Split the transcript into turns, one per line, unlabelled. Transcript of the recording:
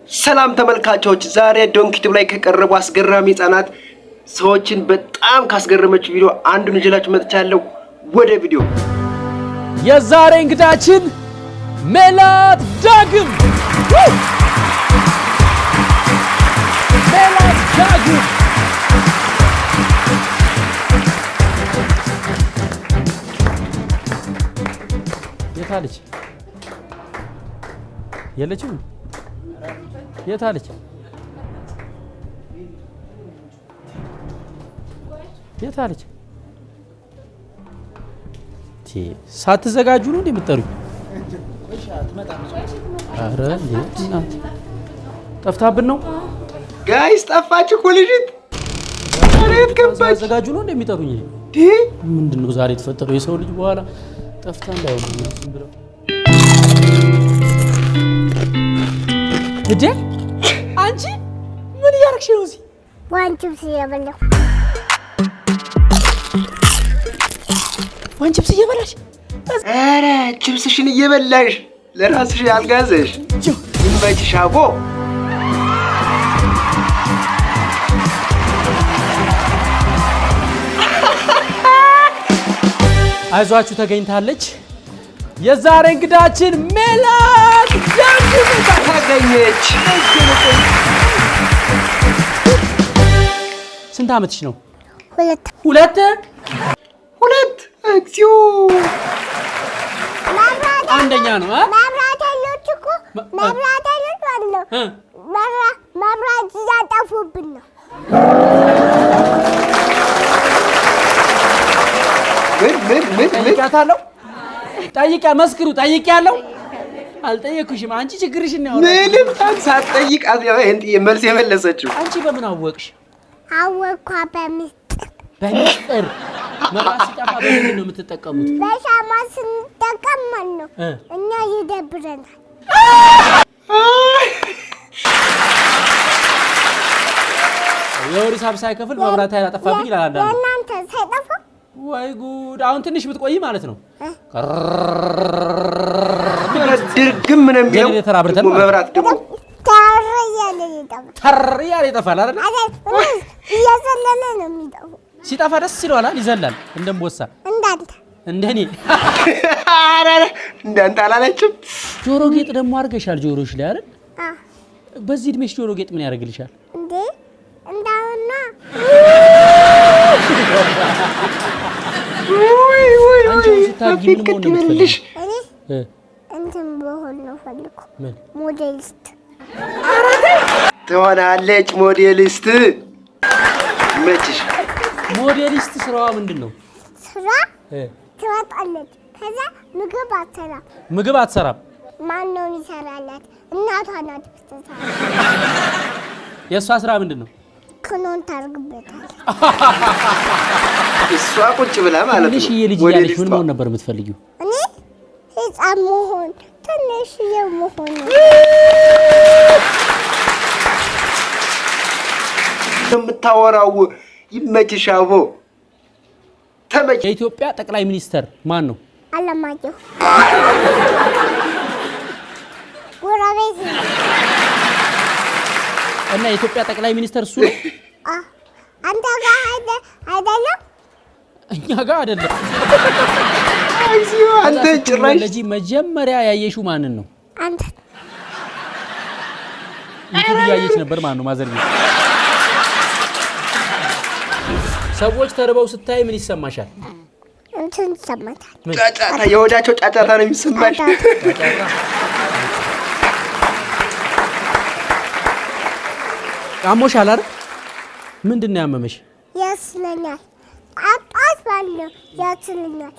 ሰላም ተመልካቾች ዛሬ ዶንኪቲቭ ላይ ከቀረቡ አስገራሚ ህጻናት ሰዎችን በጣም ካስገረመች ቪዲዮ አንዱን ይዤላችሁ መጥቻለሁ። ወደ ቪዲዮ
የዛሬ እንግዳችን ሜላት ዳግም የታለች የለችም የታለች የታለች ሳትዘጋጁ ነው እንደምትጠሩኝ? አረ እናት ጠፍታብን ነው
ጋይስ። ጠፋች እኮ ልጅት። አሬት ገባች።
ሳትዘጋጁ ነው እንደሚጠሩኝ? ምንድነው ዛሬ የተፈጠረው? የሰው ልጅ በኋላ ጠፍታ እንዳይሆን ዝም ብለው እዴ አንቺ ምን ያርክሽ ነው? እዚህ
ዋንቺፕስ እየበላሁ።
ዋንቺፕስ እየበላሽ?
አረ ቺፕስሽን እየበላሽ ለራስሽ ያልጋዘሽ ይመችሽ አቦ።
አይዟችሁ ተገኝታለች። የዛሬ እንግዳችን ሜላት ዳግም
ተገኘች።
ስንት ዓመትሽ ነው?
ሁለት
እግዚኦ
አንደኛ ነው።
መብራቶች እኮ መብራቶች አሉ። መብራት እያጠፉብን ነው።
ምን
ጠይቃታለሁ። መስክሩ። ጠይቄያለሁ። አልጠየኩሽም። አንቺ ችግርሽን ነው ያወራው።
ምንም ሳትጠይቃት ይሄን መልስ የመለሰችው።
አንቺ በምን አወቅሽ?
አወቅኳ
በሚስጥር። መብራት ሲጠፋ በምንድን ነው የምትጠቀሙት?
በሻማ ስንጠቀም ነው። እኛ ይደብረናል።
የወር ሂሳብ ሳይከፍል መብራት ኃይል አጠፋብኝ ይላል አንዳንዱ።
የእናንተ ሳይጠፋ
ወይ ጉድ! አሁን ትንሽ ብትቆይ ማለት ነው
ድርግም ምን የሚለው መብራት ደግሞ
ተርያለ ይጠፋል አይደል?
እየዘለለ ነው የሚጠፋው።
ሲጠፋ ደስ ይለዋል። ይዘላል እንደምቦሳ እንደኔ።
አረ እንዳንተ አላለችም።
ጆሮ ጌጥ ደግሞ አድርገሻል ጆሮሽ ላይ አይደል? በዚህ እድሜሽ ጆሮ ጌጥ ምን ያደርግልሻል
እንዴ? እንዳውና
ወይ
አንቺ ስታርጊ ምን መሆን ነው የምትፈልጊው?
እኔ እንትን በሆን ነው ፈልኩ። ሞዴሊስት
ትሆናለች። ሞዴሊስት መችሽ።
ሞዴሊስት ስራዋ ምንድነው?
ስራ ትወጣለች። ከዛ ምግብ አትሰራም። ማን ነው ይሰራላት? እናቷ ናት ብትሰራ።
የእሷ ስራ ምንድነው?
ክኖን ታርግበታለች።
እሷ ቁጭ ብላ ማለት ነው።
ትንሽዬ ልጅ ያለሽ ምን መሆን ነበር የምትፈልጊው?
እኔ ህፃን መሆን፣ ትንሽዬ መሆን ነው
የምታወራው። ይመችሽ አቦ። ተመች።
የኢትዮጵያ ጠቅላይ ሚኒስተር ማን ነው?
አለማየሁ ጎረቤት
እና የኢትዮጵያ ጠቅላይ ሚኒስተር እሱ ነው።
አንተ ጋር አይደለም?
እኛ ጋር አይደለም።
አንተ ጭራሽ
ለዚህ መጀመሪያ ያየሽው ማንን ነው?
አንተ
ዩቲዩብ ያየች ነበር ማን ነው? ማዘር ቤት ሰዎች ተርበው ስታይ ምን ይሰማሻል?
እንትን ይሰማታል።
ጫጫታ፣ የወዳቸው ጫጫታ ነው የሚሰማሽ።
አሞሻል አይደል? ምንድን ነው ያመመሽ?
ያስለኛል። አጣት ባለው ያስለኛል።